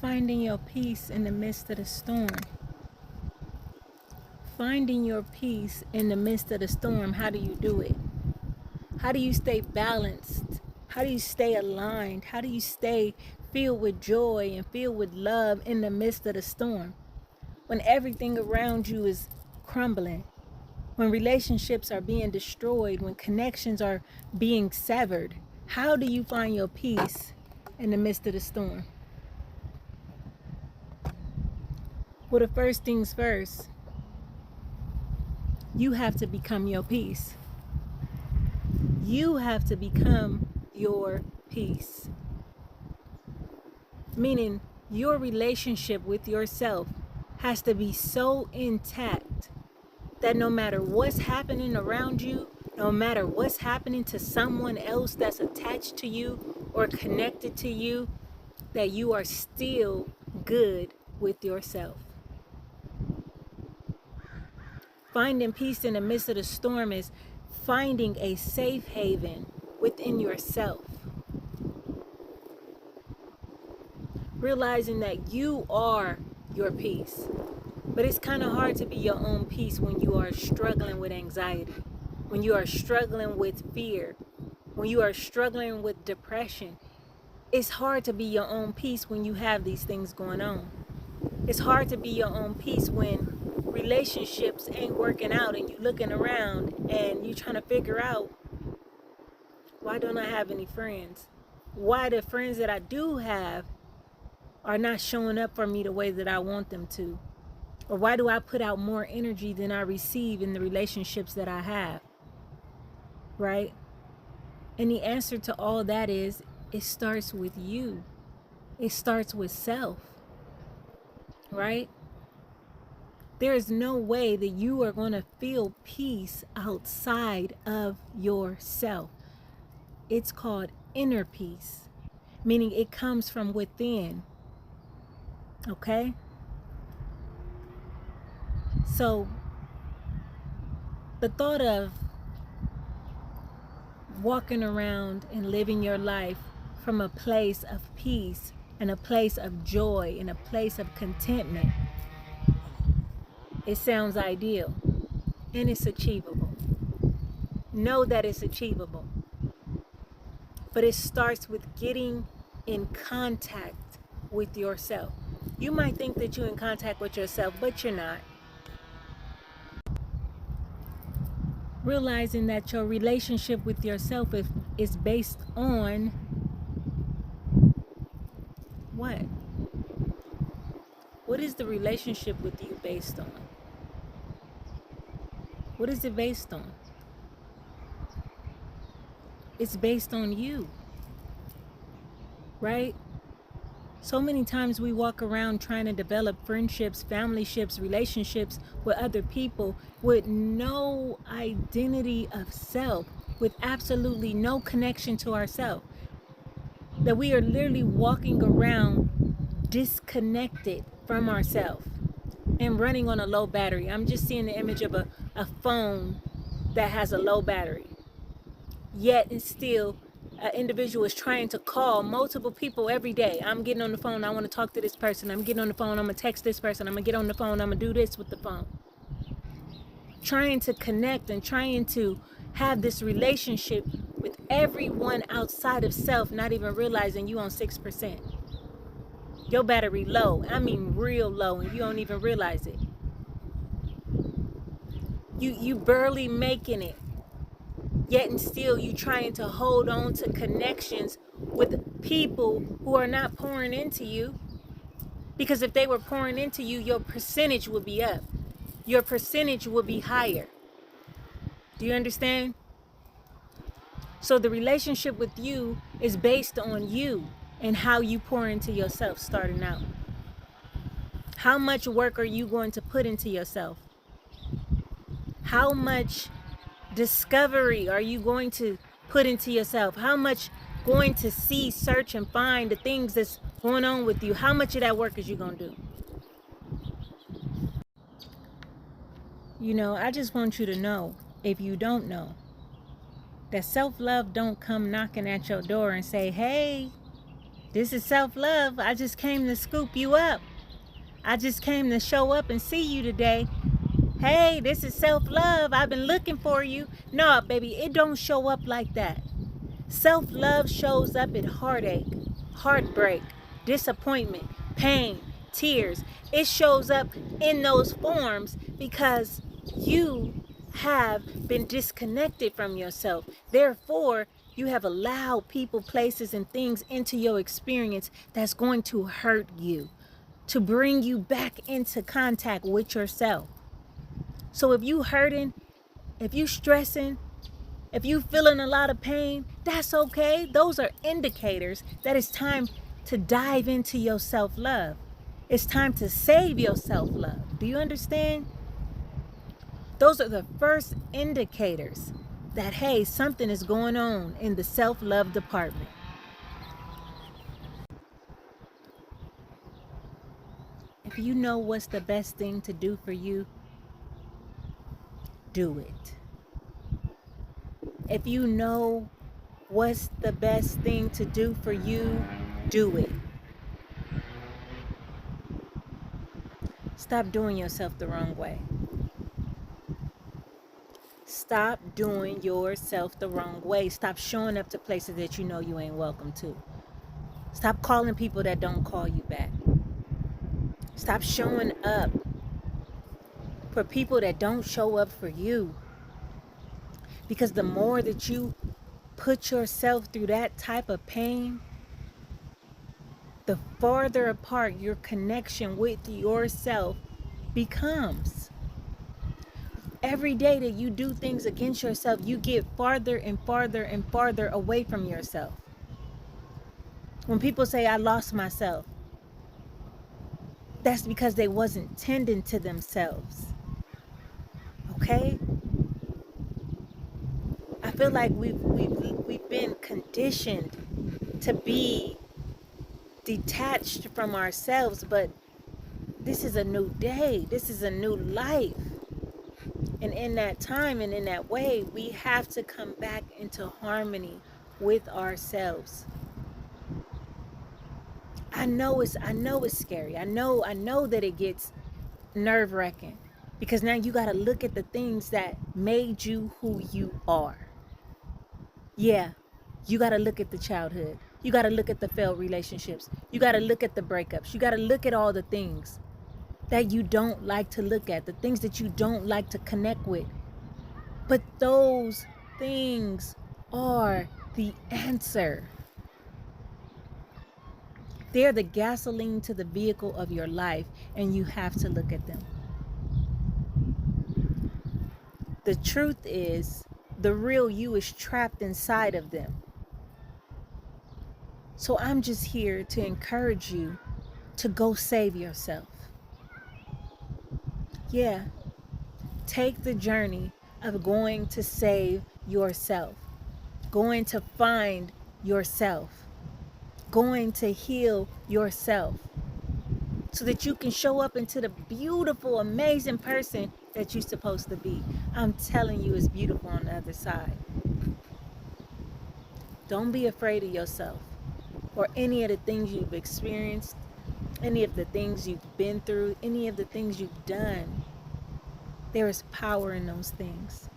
Finding your peace in the midst of the storm. Finding your peace in the midst of the storm. How do you do it? How do you stay balanced? How do you stay aligned? How do you stay filled with joy and filled with love in the midst of the storm? When everything around you is crumbling, when relationships are being destroyed, when connections are being severed, how do you find your peace in the midst of the storm? Well, the first things first, you have to become your peace. You have to become your peace. Meaning your relationship with yourself has to be so intact that no matter what's happening around you, no matter what's happening to someone else that's attached to you or connected to you, that you are still good with yourself. Finding peace in the midst of the storm is finding a safe haven within yourself. Realizing that you are your peace. But it's kind of hard to be your own peace when you are struggling with anxiety, when you are struggling with fear, when you are struggling with depression. It's hard to be your own peace when you have these things going on. It's hard to be your own peace when relationships ain't working out and you're looking around and you're trying to figure out, why don't I have any friends? Why the friends that I do have are not showing up for me the way that I want them to? Or why do I put out more energy than I receive in the relationships that I have? Right? And the answer to all that is, it starts with you. It starts with self. Right? There is no way that you are going to feel peace outside of yourself. It's called inner peace, meaning it comes from within. Okay? So, the thought of walking around and living your life from a place of peace and a place of joy and a place of contentment, it sounds ideal and it's achievable. Know that it's achievable. But it starts with getting in contact with yourself. You might think that you're in contact with yourself, but you're not. Realizing that your relationship with yourself is based on what? What is the relationship with you based on? What is it based on? It's based on you, right? So many times we walk around trying to develop friendships, familyships, relationships with other people with no identity of self, with absolutely no connection to ourselves. That we are literally walking around disconnected from ourselves and running on a low battery. I'm just seeing the image of a phone that has a low battery. Yet and still, an individual is trying to call multiple people every day. I'm getting on the phone. I want to talk to this person. I'm getting on the phone. I'm going to text this person. I'm going to get on the phone. I'm going to do this with the phone. Trying to connect and trying to have this relationship with everyone outside of self, not even realizing you on 6%. Your battery low. I mean real low, and you don't even realize it. You barely making it. Yet and still you trying to hold on to connections with people who are not pouring into you. Because if they were pouring into you, your percentage would be up. Your percentage would be higher. Do you understand? So the relationship with you is based on you and how you pour into yourself starting out. How much work are you going to put into yourself? How much discovery are you going to put into yourself? How much going to see, search, and find the things that's going on with you? How much of that work is you going to do? You know, I just want you to know, if you don't know, that self-love don't come knocking at your door and say, hey, This is self-love. I just came to scoop you up. I just came to show up and see you today. Hey, this is self-love. I've been looking for you. No, baby, it don't show up like that. Self-love shows up in heartache, heartbreak, disappointment, pain, tears. It shows up in those forms because you have been disconnected from yourself. Therefore, you have allowed people, places, and things into your experience that's going to hurt you, to bring you back into contact with yourself. So if you hurting, if you stressing, if you feeling a lot of pain, that's okay. Those are indicators that it's time to dive into your self-love. It's time to save your self-love. Do you understand? Those are the first indicators that, hey, something is going on in the self-love department. If you know what's the best thing to do for you, do it. If you know what's the best thing to do for you, do it. Stop doing yourself the wrong way. Stop doing yourself the wrong way. Stop showing up to places that you know you ain't welcome to. Stop calling people that don't call you back. Stop showing up for people that don't show up for you. Because the more that you put yourself through that type of pain, the farther apart your connection with yourself becomes. Every day that you do things against yourself, you get farther and farther and farther away from yourself. When people say, I lost myself, that's because they wasn't tending to themselves. Okay? I feel like we've been conditioned to be detached from ourselves, but this is a new day. This is a new life. And in that time and in that way, we have to come back into harmony with ourselves. I know it's scary. I know that it gets nerve-wracking because now you got to look at the things that made you who you are. Yeah, you got to look at the childhood. You got to look at the failed relationships. You got to look at the breakups. You got to look at all the things that you don't like to look at, the things that you don't like to connect with. But those things are the answer. They're the gasoline to the vehicle of your life, and you have to look at them. The truth is, the real you is trapped inside of them. So I'm just here to encourage you to go save yourself. Yeah, take the journey of going to save yourself, going to find yourself, going to heal yourself, so that you can show up into the beautiful, amazing person that you're supposed to be. I'm telling you, it's beautiful on the other side. Don't be afraid of yourself or any of the things you've experienced, any of the things you've been through, any of the things you've done. There is power in those things.